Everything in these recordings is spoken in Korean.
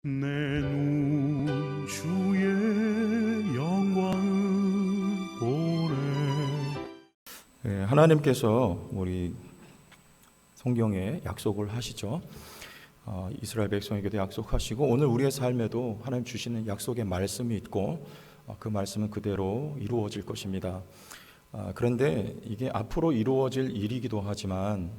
내 눈 주의 영광을 보래. 하나님께서 우리 성경에 약속을 하시죠. 이스라엘 백성에게도 약속하시고 오늘 우리의 삶에도 하나님 주시는 약속의 말씀이 있고 그 말씀은 그대로 이루어질 것입니다. 그런데 이게 앞으로 이루어질 일이기도 하지만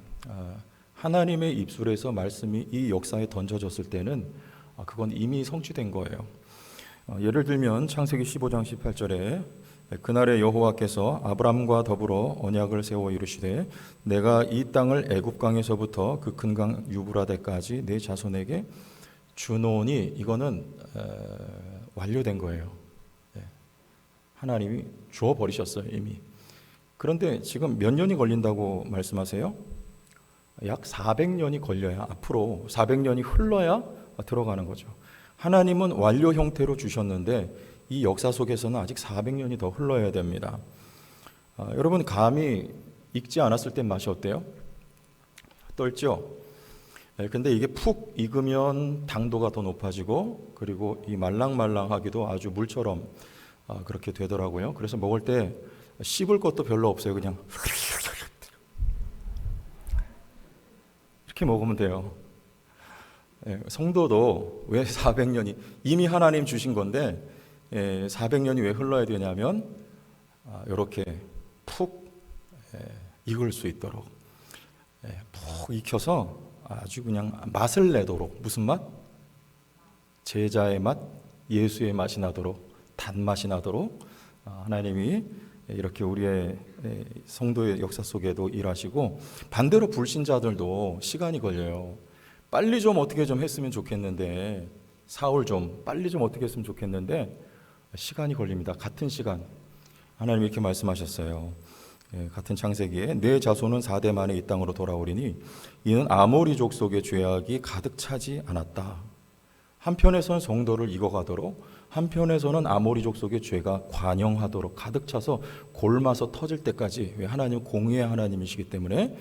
하나님의 입술에서 말씀이 이 역사에 던져졌을 때는 그건 이미 성취된 거예요. 예를 들면 창세기 15장 18절에 그날에 여호와께서 아브람과 더불어 언약을 세워 이르시되 내가 이 땅을 애굽 강에서부터 그 큰 강 유브라데까지 내 자손에게 주노니, 이거는 완료된 거예요. 하나님이 주어 버리셨어요 이미. 그런데 지금 몇 년이 걸린다고 말씀하세요? 약 400년이 걸려야, 앞으로 400년이 흘러야 들어가는 거죠. 하나님은 완료 형태로 주셨는데 이 역사 속에서는 아직 400년이 더 흘러야 됩니다. 여러분, 감이 익지 않았을 때 맛이 어때요? 떨죠? 근데 이게 푹 익으면 당도가 더 높아지고, 그리고 이 말랑말랑하기도 아주 물처럼 그렇게 되더라고요. 그래서 먹을 때 씹을 것도 별로 없어요. 그냥 이렇게 먹으면 돼요. 성도도 왜 400년이 이미 하나님 주신 건데 400년이 왜 흘러야 되냐면 이렇게 푹 익을 수 있도록, 푹 익혀서 아주 그냥 맛을 내도록. 무슨 맛? 제자의 맛, 예수의 맛이 나도록, 단맛이 나도록 하나님이 이렇게 우리의 성도의 역사 속에도 일하시고, 반대로 불신자들도 시간이 걸려요. 빨리 좀 어떻게 좀 했으면 좋겠는데, 사울 좀 빨리 좀 어떻게 했으면 좋겠는데 시간이 걸립니다. 같은 시간. 하나님이 이렇게 말씀하셨어요. 같은 창세기에 내 자손은 4대 만에 이 땅으로 돌아오리니 이는 아모리 족속의 죄악이 가득 차지 않았다. 한편에서는 성도를 익어가도록, 한편에서는 아모리 족속의 죄가 관영하도록 가득 차서 골마서 터질 때까지. 왜? 하나님은 공의의 하나님이시기 때문에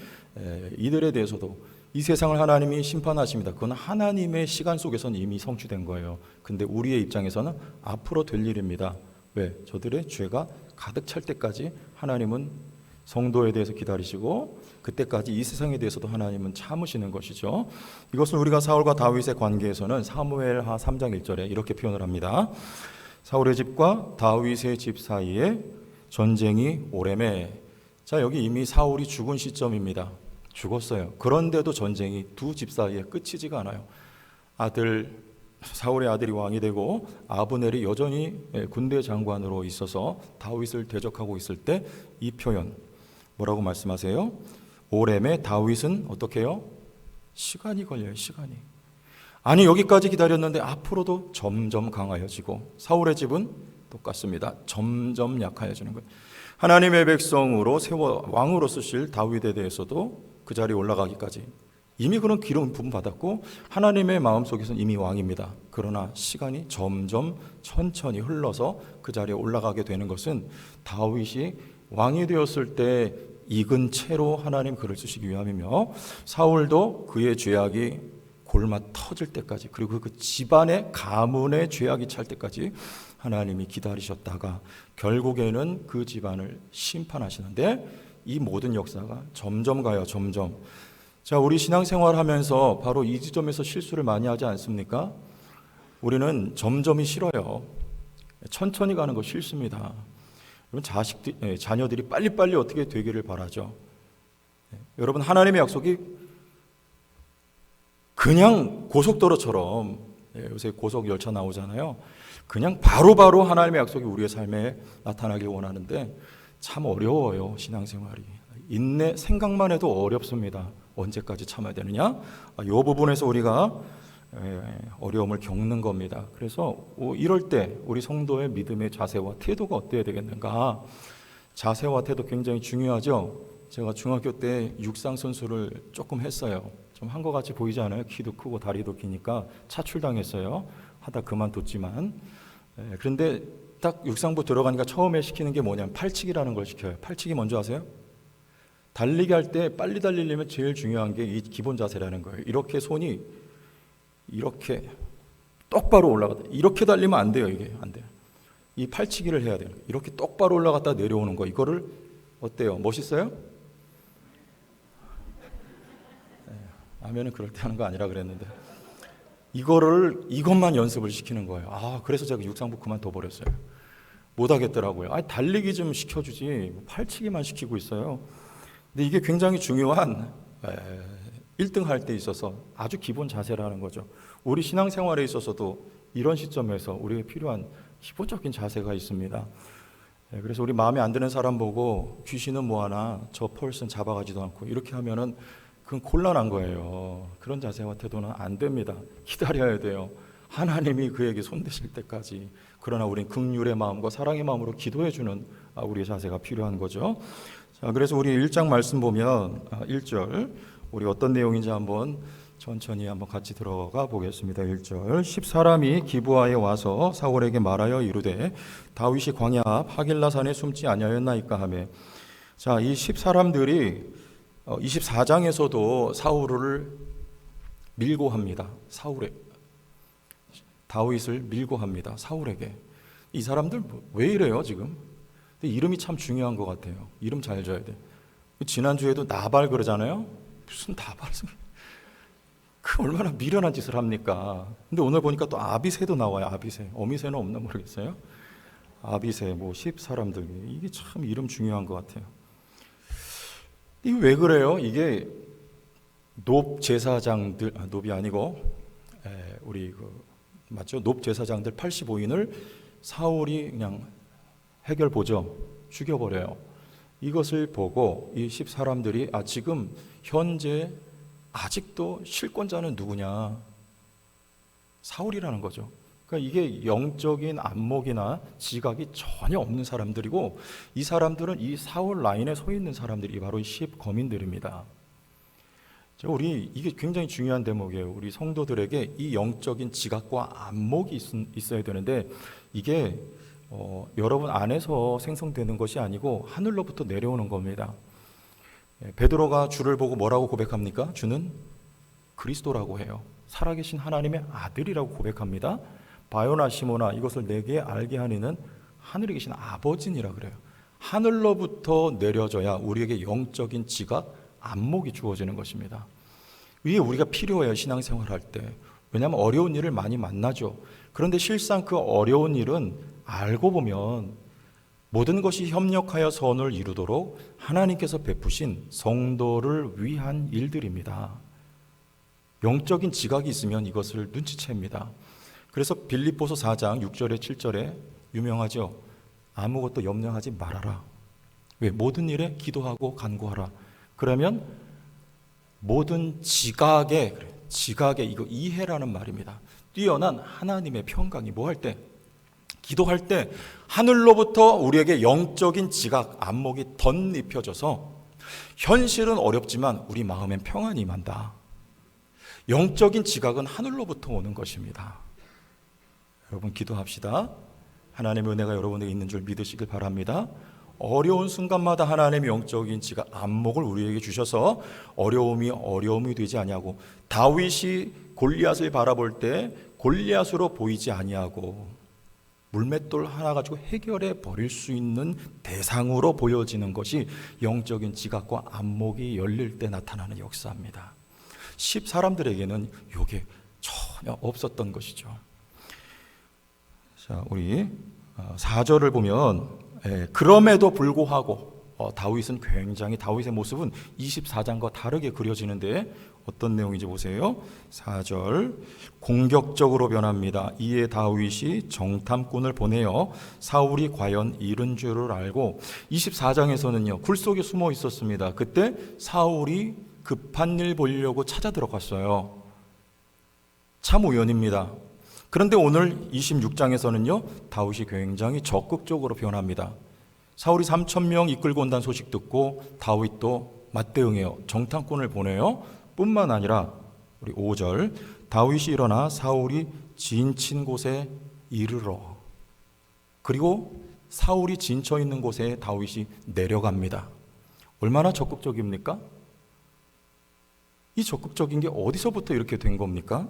이들에 대해서도 이 세상을 하나님이 심판하십니다. 그건 하나님의 시간 속에서는 이미 성취된 거예요. 근데 우리의 입장에서는 앞으로 될 일입니다. 왜? 저들의 죄가 가득 찰 때까지 하나님은 성도에 대해서 기다리시고, 그때까지 이 세상에 대해서도 하나님은 참으시는 것이죠. 이것은 우리가 사울과 다윗의 관계에서는 사무엘하 3장 1절에 이렇게 표현을 합니다. 사울의 집과 다윗의 집 사이에 전쟁이 오래매. 자, 여기 이미 사울이 죽은 시점입니다. 죽었어요. 그런데도 전쟁이 두 집 사이에 끝이지가 않아요. 사울의 아들이 왕이 되고 아브넬이 여전히 군대 장관으로 있어서 다윗을 대적하고 있을 때 이 표현 뭐라고 말씀하세요? 오렘에 다윗은 어떻게 해요? 시간이 걸려요. 시간이. 아니, 여기까지 기다렸는데 앞으로도 점점 강하여지고, 사울의 집은 똑같습니다. 점점 약해지는 거예요. 하나님의 백성으로 세워 왕으로 쓰실 다윗에 대해서도 그 자리에 올라가기까지 이미 그런 기름 부음 받았고, 하나님의 마음속에서는 이미 왕입니다. 그러나 시간이 점점 천천히 흘러서 그 자리에 올라가게 되는 것은 다윗이 왕이 되었을 때 익은 채로 하나님 글을 쓰시기 위함이며, 사울도 그의 죄악이 골마 터질 때까지, 그리고 그 집안의 가문의 죄악이 찰 때까지 하나님이 기다리셨다가 결국에는 그 집안을 심판하시는데, 이 모든 역사가 점점 가요. 점점. 자, 우리 신앙생활 하면서 바로 이 지점에서 실수를 많이 하지 않습니까? 우리는 점점이 싫어요. 천천히 가는 거 싫습니다. 여러분, 자녀들이 빨리빨리 어떻게 되기를 바라죠. 여러분, 하나님의 약속이 그냥 고속도로처럼, 요새 고속 열차 나오잖아요. 그냥 바로바로 하나님의 약속이 우리의 삶에 나타나길 원하는데 참 어려워요. 신앙생활이. 인내, 생각만 해도 어렵습니다. 언제까지 참아야 되느냐? 이 부분에서 우리가 어려움을 겪는 겁니다. 그래서 이럴 때 우리 성도의 믿음의 자세와 태도가 어때야 되겠는가? 자세와 태도 굉장히 중요하죠. 제가 중학교 때 육상 선수를 조금 했어요. 좀 한 것 같이 보이지 않아요? 키도 크고 다리도 기니까 차출당했어요. 하다 그만뒀지만. 그런데 딱 육상부 들어가니까 처음에 시키는 게 뭐냐면 팔치기라는 걸 시켜요. 팔치기 먼저 아세요? 달리기 할 때 빨리 달리려면 제일 중요한 게 이 기본 자세라는 거예요. 이렇게 손이 이렇게 똑바로 올라갔다. 이렇게 달리면 안 돼요. 이게 안 돼요. 이 팔치기를 해야 돼요. 이렇게 똑바로 올라갔다 내려오는 거. 이거를 어때요? 멋있어요? 아멘은 그럴 때 하는 거 아니라 그랬는데 이것만 연습을 시키는 거예요. 그래서 제가 육상부 그만둬 버렸어요. 못 하겠더라고요. 달리기 좀 시켜주지 팔치기만 시키고 있어요. 근데 이게 굉장히 중요한 1등 할 때 있어서 아주 기본 자세라는 거죠. 우리 신앙생활에 있어서도 이런 시점에서 우리에게 필요한 기본적인 자세가 있습니다. 그래서 우리 마음에 안 드는 사람 보고 귀신은 뭐하나 저 펄슨 잡아가지도 않고 이렇게 하면은 그건 곤란한 거예요. 그런 자세와 태도는 안 됩니다. 기다려야 돼요. 하나님이 그에게 손대실 때까지. 그러나 우린 긍휼의 마음과 사랑의 마음으로 기도해주는 우리의 자세가 필요한 거죠. 자, 그래서 우리 1장 말씀 보면 1절 우리 어떤 내용인지 한번 천천히 한번 같이 들어가 보겠습니다. 1절 10사람이 기브아에 와서 사울에게 말하여 이르되 다윗이 광야 앞 하길라 산에 숨지 아니하였나이까 하매. 자, 이 10사람들이 24장에서도 사울을 밀고 합니다. 다윗을 밀고 합니다. 사울에게. 이 사람들 왜 이래요 지금? 근데 이름이 참 중요한 것 같아요. 이름 잘 져야 돼. 지난주에도 나발 그러잖아요. 무슨 나발? 그 얼마나 미련한 짓을 합니까? 근데 오늘 보니까 또 아비새도 나와요. 아비새. 어미새는 없나 모르겠어요. 아비새, 10사람들. 이게 참 이름 중요한 것 같아요. 이게 왜 그래요? 이게 높 제사장들, 높이 아니고 우리 맞죠? 높 제사장들 85인을 사울이 그냥 해결 보죠. 죽여버려요. 이것을 보고 이 10사람들이 지금 현재 아직도 실권자는 누구냐? 사울이라는 거죠. 그러니까 이게 영적인 안목이나 지각이 전혀 없는 사람들이고 이 사람들은 이 사울 라인에 서 있는 사람들이 바로 이 10거민들입니다. 이게 굉장히 중요한 대목이에요. 우리 성도들에게 이 영적인 지각과 안목이 있어야 되는데 이게 여러분 안에서 생성되는 것이 아니고 하늘로부터 내려오는 겁니다. 베드로가 주를 보고 뭐라고 고백합니까? 주는 그리스도라고 해요. 살아계신 하나님의 아들이라고 고백합니다. 바요나 시모나 이것을 내게 알게 하니는 하늘에 계신 아버지니라 그래요. 하늘로부터 내려져야 우리에게 영적인 지각, 안목이 주어지는 것입니다. 이게 우리가 필요해요. 신앙생활 할 때. 왜냐하면 어려운 일을 많이 만나죠. 그런데 실상 그 어려운 일은 알고 보면 모든 것이 협력하여 선을 이루도록 하나님께서 베푸신 성도를 위한 일들입니다. 영적인 지각이 있으면 이것을 눈치챕니다. 그래서 빌립보서 4장 6절에 7절에 유명하죠. 아무것도 염려하지 말아라. 왜? 모든 일에 기도하고 간구하라. 그러면 모든 지각에 이거 이해라는 말입니다. 뛰어난 하나님의 평강이 뭐 할 때? 기도할 때 하늘로부터 우리에게 영적인 지각, 안목이 덧입혀져서 현실은 어렵지만 우리 마음엔 평안이 임한다. 영적인 지각은 하늘로부터 오는 것입니다. 여러분 기도합시다. 하나님의 은혜가 여러분에게 있는 줄 믿으시길 바랍니다. 어려운 순간마다 하나님의 영적인 지각, 안목을 우리에게 주셔서 어려움이 되지 아니하고 다윗이 골리앗을 바라볼 때 골리앗으로 보이지 아니하고 물맷돌 하나 가지고 해결해 버릴 수 있는 대상으로 보여지는 것이 영적인 지각과 안목이 열릴 때 나타나는 역사입니다. 10사람들에게는 이게 전혀 없었던 것이죠. 자, 우리 4절을 보면 그럼에도 불구하고 다윗은 굉장히 다윗의 모습은 24장과 다르게 그려지는데 어떤 내용인지 보세요. 4절 공격적으로 변합니다. 이에 다윗이 정탐꾼을 보내어 사울이 과연 잃은 줄을 알고 24장에서는요 굴 속에 숨어 있었습니다. 그때 사울이 급한 일 보려고 찾아 들어갔어요. 참 우연입니다. 그런데 오늘 26장에서는요 다윗이 굉장히 적극적으로 변합니다. 사울이 3,000명 이끌고 온다는 소식 듣고 다윗도 맞대응해요. 정탐꾼을 보내요. 뿐만 아니라 우리 5절 다윗이 일어나 사울이 진친 곳에 이르러 그리고 사울이 진쳐 있는 곳에 다윗이 내려갑니다. 얼마나 적극적입니까? 이 적극적인 게 어디서부터 이렇게 된 겁니까?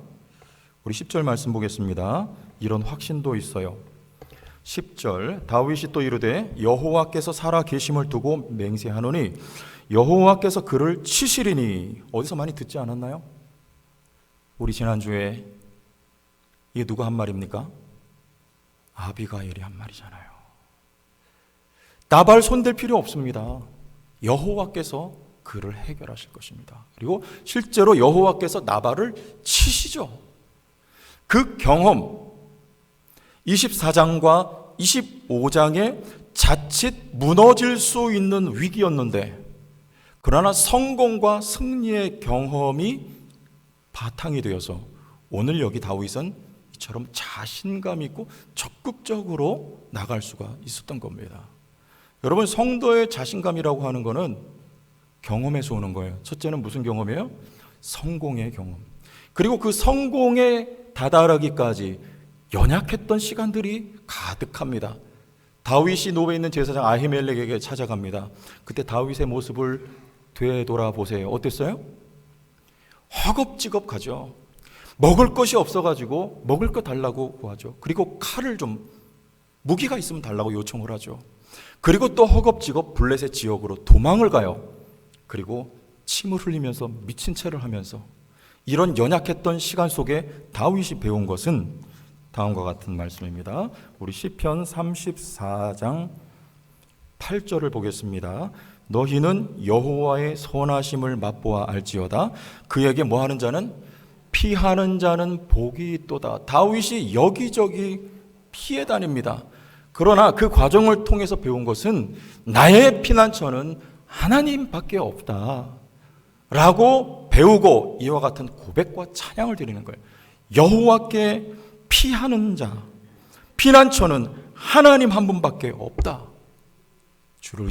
우리 10절 말씀 보겠습니다. 이런 확신도 있어요. 10절 다윗이 또 이르되 여호와께서 살아 계심을 두고 맹세하노니 여호와께서 그를 치시리니. 어디서 많이 듣지 않았나요? 우리 지난주에 이게 누가 한 말입니까? 아비가일이 한 말이잖아요. 나발 손댈 필요 없습니다. 여호와께서 그를 해결하실 것입니다. 그리고 실제로 여호와께서 나발을 치시죠. 그 경험 24장과 25장에 자칫 무너질 수 있는 위기였는데, 그러나 성공과 승리의 경험이 바탕이 되어서 오늘 여기 다윗은 이처럼 자신감 있고 적극적으로 나갈 수가 있었던 겁니다. 여러분, 성도의 자신감이라고 하는 것은 경험에서 오는 거예요. 첫째는 무슨 경험이에요? 성공의 경험. 그리고 그 성공에 다다르기까지 연약했던 시간들이 가득합니다. 다윗이 노베 있는 제사장 아히멜렉에게 찾아갑니다. 그때 다윗의 모습을 되돌아보세요. 어땠어요? 허겁지겁 가죠. 먹을 것이 없어가지고 먹을 거 달라고 구하죠. 그리고 칼을 좀, 무기가 있으면 달라고 요청을 하죠. 그리고 또 허겁지겁 블레셋 지역으로 도망을 가요. 그리고 침을 흘리면서 미친 채를 하면서, 이런 연약했던 시간 속에 다윗이 배운 것은 다음과 같은 말씀입니다. 우리 시편 34장 8절을 보겠습니다. 너희는 여호와의 선하심을 맛보아 알지어다. 그에게 뭐하는 자는, 피하는 자는 복이 있도다. 다윗이 여기저기 피해 다닙니다. 그러나 그 과정을 통해서 배운 것은 나의 피난처는 하나님밖에 없다 라고 배우고, 이와 같은 고백과 찬양을 드리는 거예요. 여호와께 피하는 자, 피난처는 하나님 한 분밖에 없다. 주를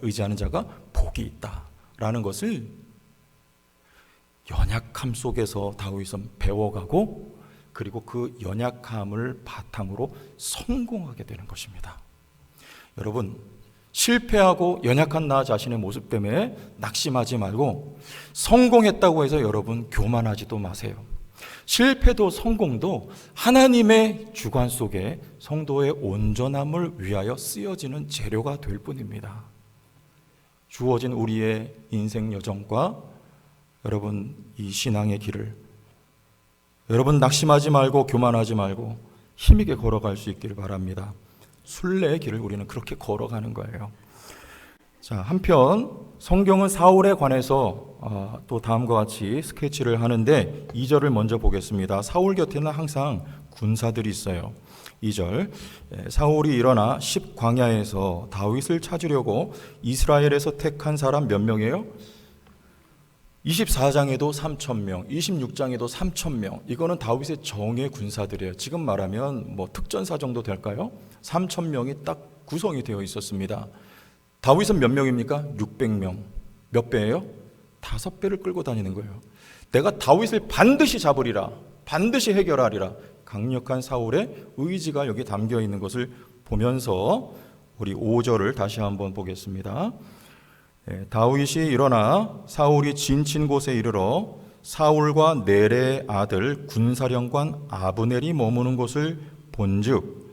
의지하는 자가 복이 있다라는 것을 연약함 속에서 다윗은 배워가고, 그리고 그 연약함을 바탕으로 성공하게 되는 것입니다. 여러분, 실패하고 연약한 나 자신의 모습 때문에 낙심하지 말고, 성공했다고 해서 여러분 교만하지도 마세요. 실패도 성공도 하나님의 주관 속에 성도의 온전함을 위하여 쓰여지는 재료가 될 뿐입니다. 주어진 우리의 인생 여정과 여러분 이 신앙의 길을 여러분 낙심하지 말고 교만하지 말고 힘있게 걸어갈 수 있기를 바랍니다. 순례의 길을 우리는 그렇게 걸어가는 거예요. 자, 한편 성경은 사울에 관해서 또 다음과 같이 스케치를 하는데 2절을 먼저 보겠습니다. 사울 곁에는 항상 군사들이 있어요. 2절, 사울이 일어나 십광야에서 다윗을 찾으려고 이스라엘에서 택한 사람 몇 명이에요? 24장에도 3,000명, 26장에도 3,000명. 이거는 다윗의 정예 군사들이에요. 지금 말하면 뭐 특전사 정도 될까요? 3,000명이 딱 구성이 되어 있었습니다. 다윗은 몇 명입니까? 600명. 몇 배예요? 5배를 끌고 다니는 거예요. 내가 다윗을 반드시 잡으리라, 반드시 해결하리라. 강력한 사울의 의지가 여기 담겨 있는 것을 보면서 우리 5절을 다시 한번 보겠습니다. 다윗이 일어나 사울이 진친 곳에 이르러 사울과 넬의 아들 군사령관 아브넬이 머무는 곳을 본즉,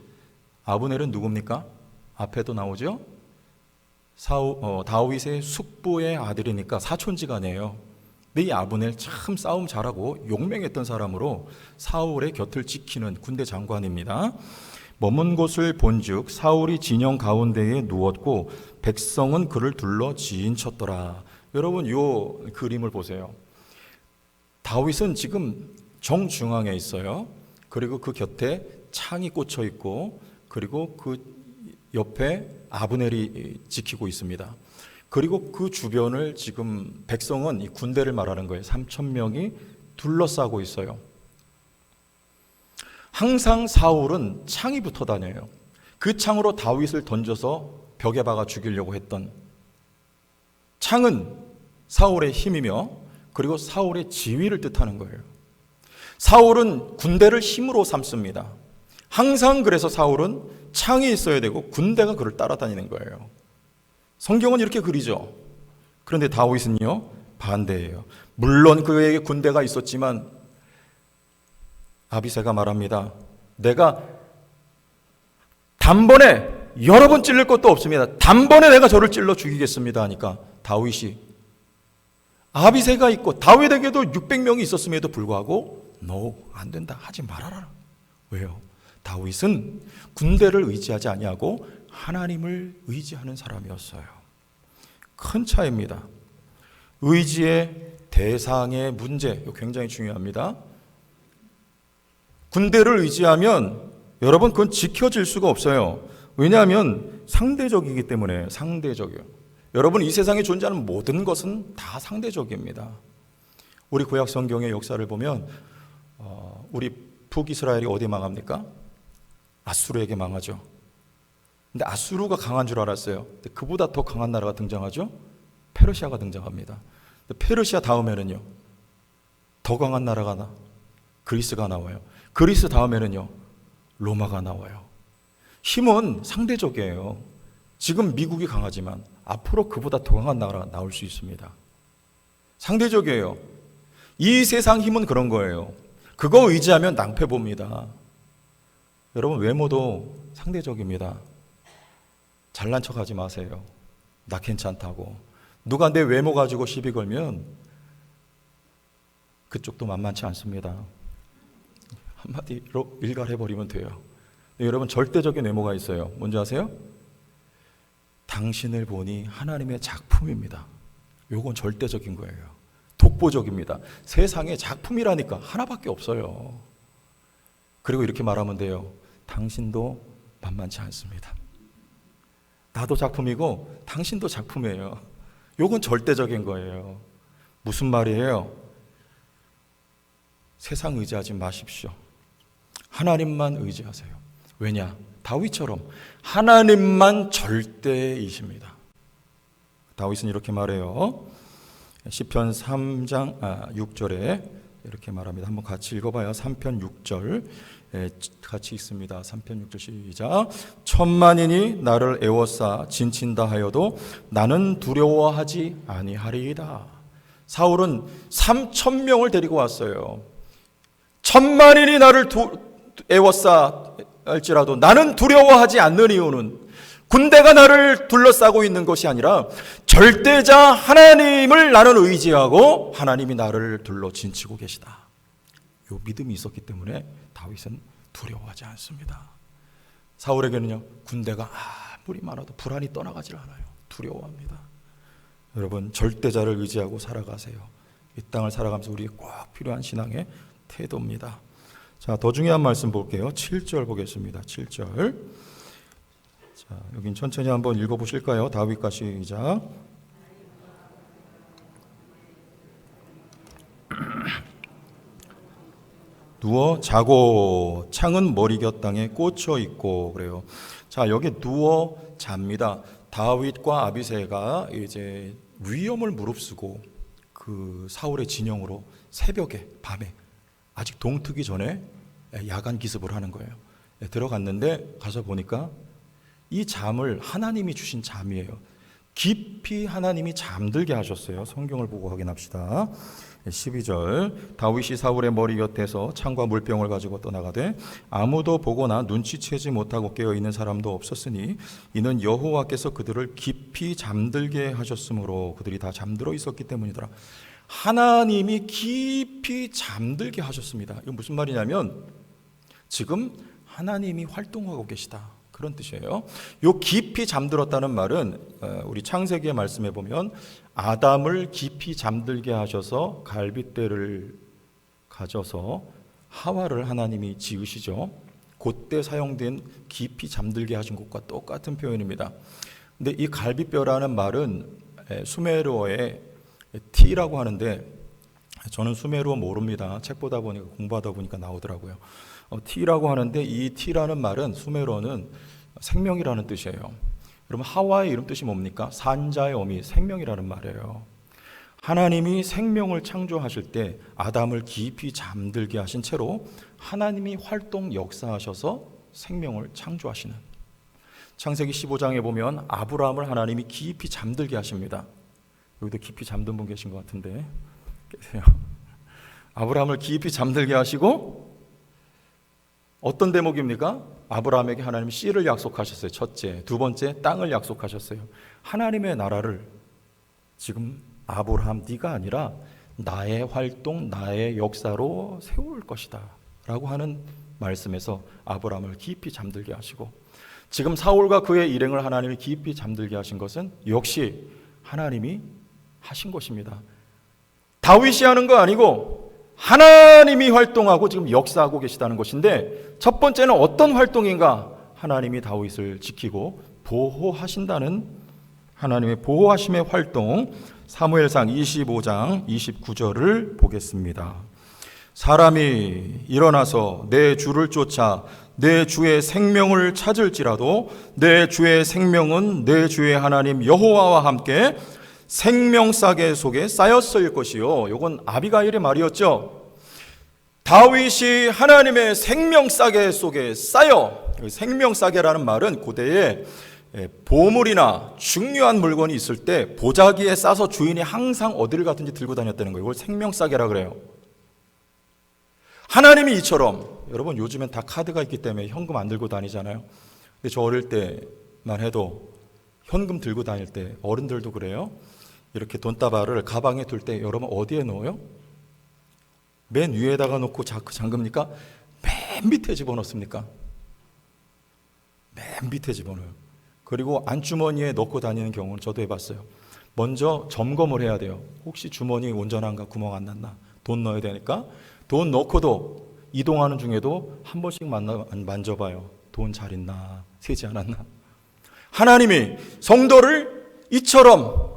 아브넬은 누굽니까? 앞에도 나오죠? 다윗의 숙부의 아들이니까 사촌지간이에요. 근데 이 아브넬 참 싸움 잘하고 용맹했던 사람으로 사울의 곁을 지키는 군대 장관입니다. 머문 곳을 본즉 사울이 진영 가운데에 누웠고 백성은 그를 둘러 지인쳤더라. 여러분, 이 그림을 보세요. 다윗은 지금 정중앙에 있어요. 그리고 그 곁에 창이 꽂혀 있고, 그리고 그 옆에 아브넬이 지키고 있습니다. 그리고 그 주변을 지금 백성은 이 군대를 말하는 거예요. 3,000명이 둘러싸고 있어요. 항상 사울은 창이 붙어 다녀요. 그 창으로 다윗을 던져서 벽에 박아 죽이려고 했던, 창은 사울의 힘이며 그리고 사울의 지위를 뜻하는 거예요. 사울은 군대를 힘으로 삼습니다. 항상 그래서 사울은 창이 있어야 되고 군대가 그를 따라다니는 거예요. 성경은 이렇게 그리죠. 그런데 다윗은요, 반대예요. 물론 그에게 군대가 있었지만 아비새가 말합니다. 내가 단번에 여러 번 찔릴 것도 없습니다. 단번에 내가 저를 찔러 죽이겠습니다 하니까 다윗이 아비새가 있고 다윗에게도 600명이 있었음에도 불구하고 No, 안 된다. 하지 말아라. 왜요? 다윗은 군대를 의지하지 아니하고 하나님을 의지하는 사람이었어요. 큰 차이입니다. 의지의 대상의 문제, 이거 굉장히 중요합니다. 군대를 의지하면 여러분 그건 지켜질 수가 없어요. 왜냐하면 상대적이기 때문에. 상대적이요. 여러분 이 세상에 존재하는 모든 것은 다 상대적입니다. 우리 구약 성경의 역사를 보면 우리 북이스라엘이 어디 망합니까? 아수르에게 망하죠. 근데 아수르가 강한 줄 알았어요. 근데 그보다 더 강한 나라가 등장하죠. 페르시아가 등장합니다. 페르시아 다음에는요, 더 강한 나라가 그리스가 나와요. 그리스 다음에는요, 로마가 나와요. 힘은 상대적이에요. 지금 미국이 강하지만 앞으로 그보다 더 강한 나라가 나올 수 있습니다. 상대적이에요. 이 세상 힘은 그런 거예요. 그거 의지하면 낭패 봅니다. 여러분 외모도 상대적입니다. 잘난 척하지 마세요. 나 괜찮다고. 누가 내 외모 가지고 시비 걸면 그쪽도 만만치 않습니다. 한마디로 일갈해버리면 돼요. 여러분 절대적인 외모가 있어요. 뭔지 아세요? 당신을 보니 하나님의 작품입니다. 요건 절대적인 거예요. 독보적입니다. 세상에 작품이라니까 하나밖에 없어요. 그리고 이렇게 말하면 돼요. 당신도 만만치 않습니다. 나도 작품이고 당신도 작품이에요. 요건 절대적인 거예요. 무슨 말이에요? 세상 의지하지 마십시오. 하나님만 의지하세요. 왜냐? 다윗처럼 하나님만 절대이십니다. 다윗은 이렇게 말해요. 시편 3장 6절에 이렇게 말합니다. 한번 같이 읽어봐요. 3편 6절 같이 읽습니다. 3편 6절 시작. 천만인이 나를 애워싸 진친다 하여도 나는 두려워하지 아니하리이다. 사울은 3,000명을 데리고 왔어요. 천만인이 나를 애워싸 할지라도 나는 두려워하지 않는 이유는 군대가 나를 둘러싸고 있는 것이 아니라 절대자 하나님을 나는 의지하고 하나님이 나를 둘러 진치고 계시다. 이 믿음이 있었기 때문에 다윗은 두려워하지 않습니다. 사울에게는요, 군대가 아무리 많아도 불안이 떠나가질 않아요. 두려워합니다. 여러분 절대자를 의지하고 살아가세요. 이 땅을 살아가면서 우리에게 꼭 필요한 신앙의 태도입니다. 자, 더 중요한 말씀 볼게요. 7절 보겠습니다. 7절. 자, 여긴 천천히 한번 읽어보실까요? 다윗과 시작. 누워 자고 창은 머리곁 땅에 꽂혀 있고 그래요. 자, 여기 누워 잡니다. 다윗과 아비새가 이제 위험을 무릅쓰고 그 사울의 진영으로 새벽에 밤에 아직 동트기 전에 야간 기습을 하는 거예요. 들어갔는데 가서 보니까 이 잠을 하나님이 주신 잠이에요. 깊이 하나님이 잠들게 하셨어요. 성경을 보고 확인합시다. 12절. 다윗이 사울의 머리 곁에서 창과 물병을 가지고 떠나가되 아무도 보거나 눈치채지 못하고 깨어있는 사람도 없었으니 이는 여호와께서 그들을 깊이 잠들게 하셨으므로 그들이 다 잠들어 있었기 때문이더라. 하나님이 깊이 잠들게 하셨습니다. 이건 무슨 말이냐면 지금 하나님이 활동하고 계시다, 그런 뜻이에요. 요 깊이 잠들었다는 말은 우리 창세기의 말씀에 보면 아담을 깊이 잠들게 하셔서 갈빗대를 가져서 하와를 하나님이 지으시죠. 그때 사용된 깊이 잠들게 하신 것과 똑같은 표현입니다. 근데 이 갈빗뼈라는 말은 수메르어의 T라고 하는데 저는 수메르어 모릅니다. 책 보다 보니까 공부하다 보니까 나오더라고요. T라고 하는데 이 T라는 말은 수메르어는 생명이라는 뜻이에요. 여러분 하와의 이름 뜻이 뭡니까? 산자의 어미, 생명이라는 말이에요. 하나님이 생명을 창조하실 때 아담을 깊이 잠들게 하신 채로 하나님이 활동 역사하셔서 생명을 창조하시는, 창세기 15장에 보면 아브라함을 하나님이 깊이 잠들게 하십니다. 여기도 깊이 잠든 분 계신 것 같은데 계세요. 아브라함을 깊이 잠들게 하시고 어떤 대목입니까? 아브라함에게 하나님이 씨를 약속하셨어요. 첫째. 두 번째, 땅을 약속하셨어요. 하나님의 나라를 지금 아브라함 네가 아니라 나의 활동, 나의 역사로 세울 것이다 라고 하는 말씀에서 아브라함을 깊이 잠들게 하시고, 지금 사울과 그의 일행을 하나님이 깊이 잠들게 하신 것은 역시 하나님이 하신 것입니다. 다윗이 하는 거 아니고 하나님이 활동하고 지금 역사하고 계시다는 것인데, 첫 번째는 어떤 활동인가? 하나님이 다윗을 지키고 보호하신다는 하나님의 보호하심의 활동. 사무엘상 25장 29절을 보겠습니다. 사람이 일어나서 내 주를 쫓아 내 주의 생명을 찾을지라도 내 주의 생명은 내 주의 하나님 여호와와 함께 생명싸개 속에 쌓였을 것이요. 이건 아비가일의 말이었죠. 다윗이 하나님의 생명싸개 속에 쌓여, 생명싸개라는 말은 고대에 보물이나 중요한 물건이 있을 때 보자기에 싸서 주인이 항상 어디를 가든지 들고 다녔다는 거예요. 이걸 생명싸개라 그래요. 하나님이 이처럼, 여러분 요즘엔 다 카드가 있기 때문에 현금 안 들고 다니잖아요. 근데 저 어릴 때만 해도 현금 들고 다닐 때, 어른들도 그래요. 이렇게 돈다발을 가방에 둘 때 여러분 어디에 넣어요? 맨 위에다가 놓고 잠깁니까? 맨 밑에 집어넣습니까? 맨 밑에 집어넣어요. 그리고 안주머니에 넣고 다니는 경우는 저도 해봤어요. 먼저 점검을 해야 돼요. 혹시 주머니 온전한가, 구멍 안 났나. 돈 넣어야 되니까 돈 넣고도 이동하는 중에도 한 번씩 만져봐요. 돈 잘 있나, 새지 않았나. 하나님이 성도를 이처럼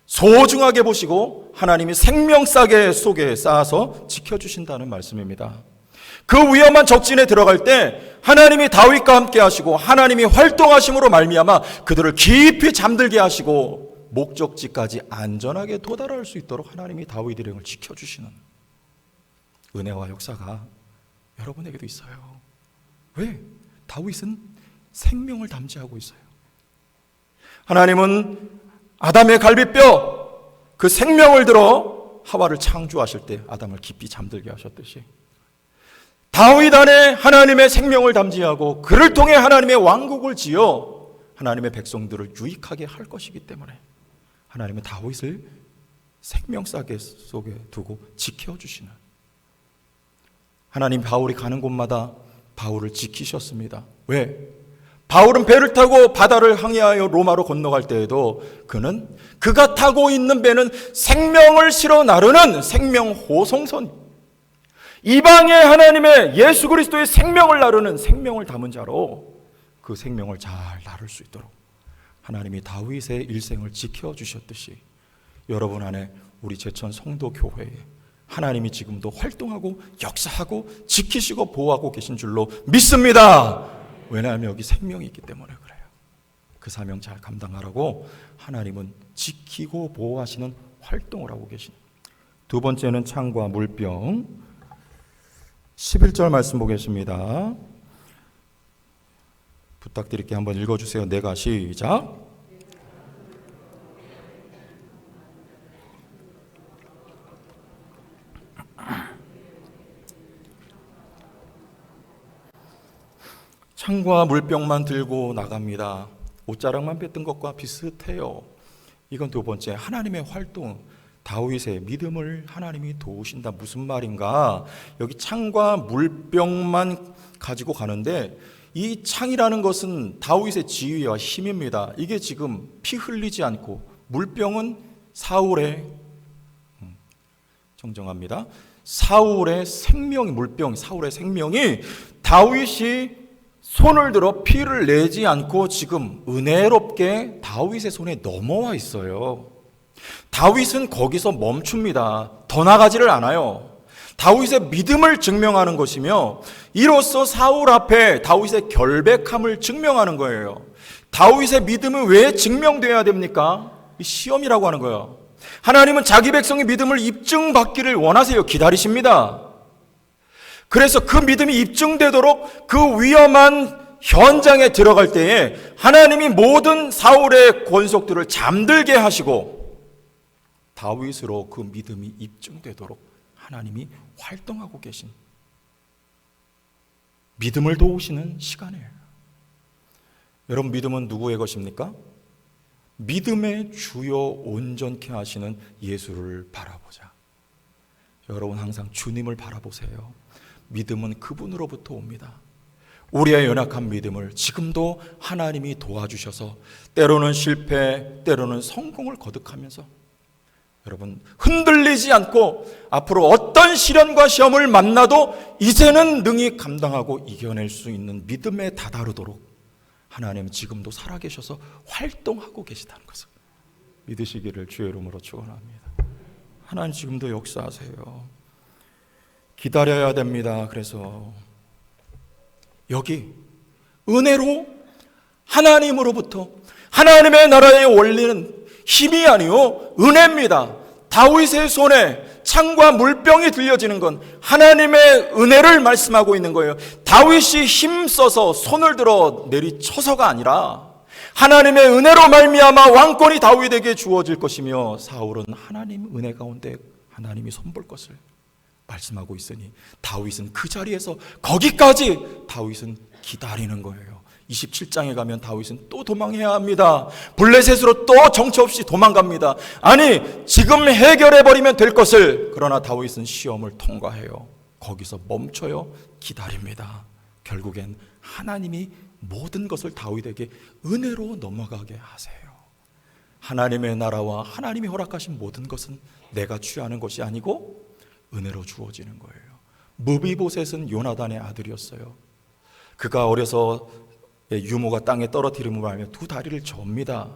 소중하게 보시고 하나님이 생명싸개 속에 쌓아서 지켜주신다는 말씀입니다. 그 위험한 적진에 들어갈 때 하나님이 다윗과 함께 하시고 하나님이 활동하심으로 말미암아 그들을 깊이 잠들게 하시고 목적지까지 안전하게 도달할 수 있도록 하나님이 다윗 일행을 지켜주시는 은혜와 역사가 여러분에게도 있어요. 왜? 다윗은 생명을 담지하고 있어요. 하나님은 아담의 갈비뼈, 그 생명을 들어 하와를 창조하실 때 아담을 깊이 잠들게 하셨듯이 다윗 안에 하나님의 생명을 담지하고 그를 통해 하나님의 왕국을 지어 하나님의 백성들을 유익하게 할 것이기 때문에 하나님은 다윗을 생명싸개 속에 두고 지켜주시는, 하나님 바울이 가는 곳마다 바울을 지키셨습니다. 왜? 바울은 배를 타고 바다를 항해하여 로마로 건너갈 때에도 그는 그가 타고 있는 배는 생명을 실어 나르는 생명 호송선, 이방의 하나님의 예수 그리스도의 생명을 나르는 생명을 담은 자로 그 생명을 잘 나를 수 있도록 하나님이 다윗의 일생을 지켜주셨듯이 여러분 안에 우리 제천 성도 교회에 하나님이 지금도 활동하고 역사하고 지키시고 보호하고 계신 줄로 믿습니다. 왜냐하면 여기 생명이 있기 때문에 그래요. 그 사명 잘 감당하라고 하나님은 지키고 보호하시는 활동을 하고 계신. 두 번째는 창과 물병. 11절 말씀 보겠습니다. 부탁드릴게요. 한번 읽어주세요. 내가 시작. 창과 물병만 들고 나갑니다. 옷자락만 뺐던 것과 비슷해요. 이건 두 번째, 하나님의 활동, 다윗의 믿음을 하나님이 도우신다. 무슨 말인가? 여기 창과 물병만 가지고 가는데 이 창이라는 것은 다윗의 지위와 힘입니다. 이게 지금 피 흘리지 않고, 물병은 사울의, 정정합니다, 사울의 생명이, 물병, 사울의 생명이 다윗이 손을 들어 피를 내지 않고 지금 은혜롭게 다윗의 손에 넘어와 있어요. 다윗은 거기서 멈춥니다. 더 나가지를 않아요. 다윗의 믿음을 증명하는 것이며 이로써 사울 앞에 다윗의 결백함을 증명하는 거예요. 다윗의 믿음은 왜 증명돼야 됩니까? 이 시험이라고 하는 거예요. 하나님은 자기 백성의 믿음을 입증받기를 원하세요. 기다리십니다. 그래서 그 믿음이 입증되도록 그 위험한 현장에 들어갈 때에 하나님이 모든 사울의 권속들을 잠들게 하시고 다윗으로 그 믿음이 입증되도록 하나님이 활동하고 계신, 믿음을 도우시는 시간이에요. 여러분, 믿음은 누구의 것입니까? 믿음의 주요 온전케 하시는 예수를 바라보자. 여러분, 항상 주님을 바라보세요. 믿음은 그분으로부터 옵니다. 우리의 연약한 믿음을 지금도 하나님이 도와주셔서 때로는 실패, 때로는 성공을 거듭하면서 여러분, 흔들리지 않고 앞으로 어떤 시련과 시험을 만나도 이제는 능히 감당하고 이겨낼 수 있는 믿음에 다다르도록 하나님은 지금도 살아계셔서 활동하고 계시다는 것을 믿으시기를 주의 이름으로 축원합니다. 하나님 지금도 역사하세요. 기다려야 됩니다. 그래서 여기 은혜로 하나님으로부터 하나님의 나라의 원리는 힘이 아니요 은혜입니다. 다윗의 손에 창과 물병이 들려지는 건 하나님의 은혜를 말씀하고 있는 거예요. 다윗이 힘써서 손을 들어 내리쳐서가 아니라 하나님의 은혜로 말미암아 왕권이 다윗에게 주어질 것이며 사울은 하나님 은혜 가운데 하나님이 손볼 것을 말씀하고 있으니 다윗은 그 자리에서 거기까지 다윗은 기다리는 거예요. 27장에 가면 다윗은 또 도망해야 합니다. 블레셋으로 또 정처 없이 도망갑니다. 아니, 지금 해결해버리면 될 것을, 그러나 다윗은 시험을 통과해요. 거기서 멈춰요. 기다립니다. 결국엔 하나님이 모든 것을 다윗에게 은혜로 넘어가게 하세요. 하나님의 나라와 하나님이 허락하신 모든 것은 내가 취하는 것이 아니고 은혜로 주어지는 거예요. 무비보셋은 요나단의 아들이었어요. 그가 어려서 유모가 땅에 떨어뜨림으로 하며 두 다리를 접니다.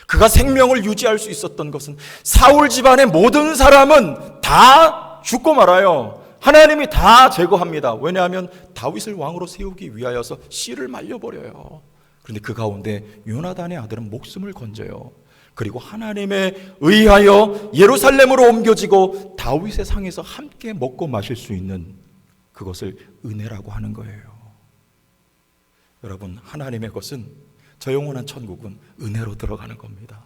그가 생명을 유지할 수 있었던 것은 사울 집안의 모든 사람은 다 죽고 말아요. 하나님이 다 제거합니다. 왜냐하면 다윗을 왕으로 세우기 위하여서 씨를 말려버려요. 그런데 그 가운데 요나단의 아들은 목숨을 건져요. 그리고 하나님에 의하여 예루살렘으로 옮겨지고 다윗의 상에서 함께 먹고 마실 수 있는 그것을 은혜라고 하는 거예요. 여러분, 하나님의 것은, 저 영원한 천국은 은혜로 들어가는 겁니다.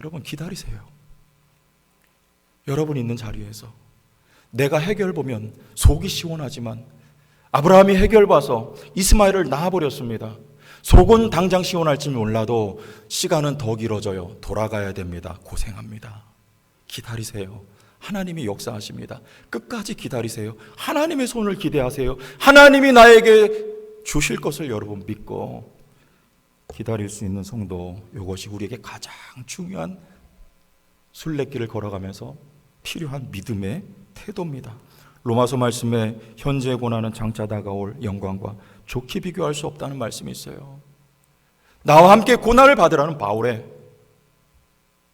여러분, 기다리세요. 여러분 있는 자리에서 내가 해결 보면 속이 시원하지만 아브라함이 해결 봐서 이스마엘을 낳아버렸습니다. 속은 당장 시원할지 몰라도 시간은 더 길어져요. 돌아가야 됩니다. 고생합니다. 기다리세요. 하나님이 역사하십니다. 끝까지 기다리세요. 하나님의 손을 기대하세요. 하나님이 나에게 주실 것을 여러분 믿고 기다릴 수 있는 성도, 이것이 우리에게 가장 중요한 순례길을 걸어가면서 필요한 믿음의 태도입니다. 로마서 말씀에 현재의 고난은 장차 다가올 영광과 좋게 비교할 수 없다는 말씀이 있어요. 나와 함께 고난을 받으라는 바울의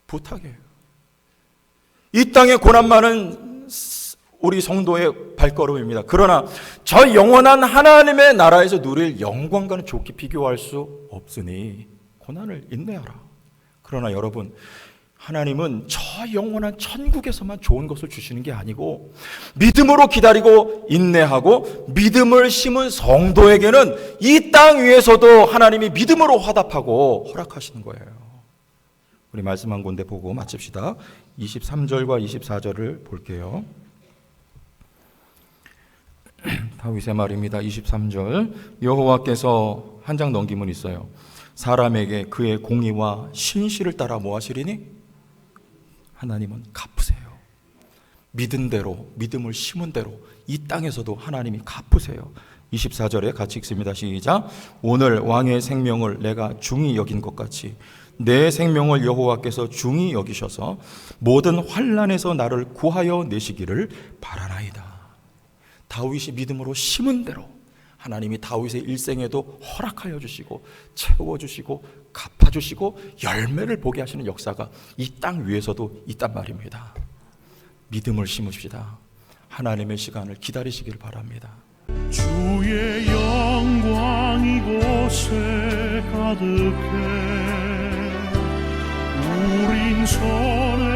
부탁이에요. 이 땅의 고난만은 우리 성도의 발걸음입니다. 그러나 저 영원한 하나님의 나라에서 누릴 영광과는 좋게 비교할 수 없으니 고난을 인내하라. 그러나 여러분, 하나님은 저 영원한 천국에서만 좋은 것을 주시는 게 아니고 믿음으로 기다리고 인내하고 믿음을 심은 성도에게는 이 땅 위에서도 하나님이 믿음으로 화답하고 허락하시는 거예요. 우리 말씀 한 군데 보고 마칩시다. 23절과 24절을 볼게요. 다윗의 말입니다. 23절, 여호와께서 한 장 넘김은 있어요. 사람에게 그의 공의와 신실을 따라 뭐 하시리니? 하나님은 갚으세요. 믿은 대로, 믿음을 심은 대로 이 땅에서도 하나님이 갚으세요. 24절에 같이 읽습니다. 시작. 오늘 왕의 생명을 내가 중히 여긴 것 같이 내 생명을 여호와께서 중히 여기셔서 모든 환난에서 나를 구하여 내시기를 바라나이다. 다윗이 믿음으로 심은 대로 하나님이 다윗의 일생에도 허락하여 주시고 채워주시고 갚아주시고 열매를 보게 하시는 역사가 이 땅 위에서도 있단 말입니다. 믿음을 심읍시다. 하나님의 시간을 기다리시길 바랍니다. 주의 영광 이곳에 가득해 우린 손에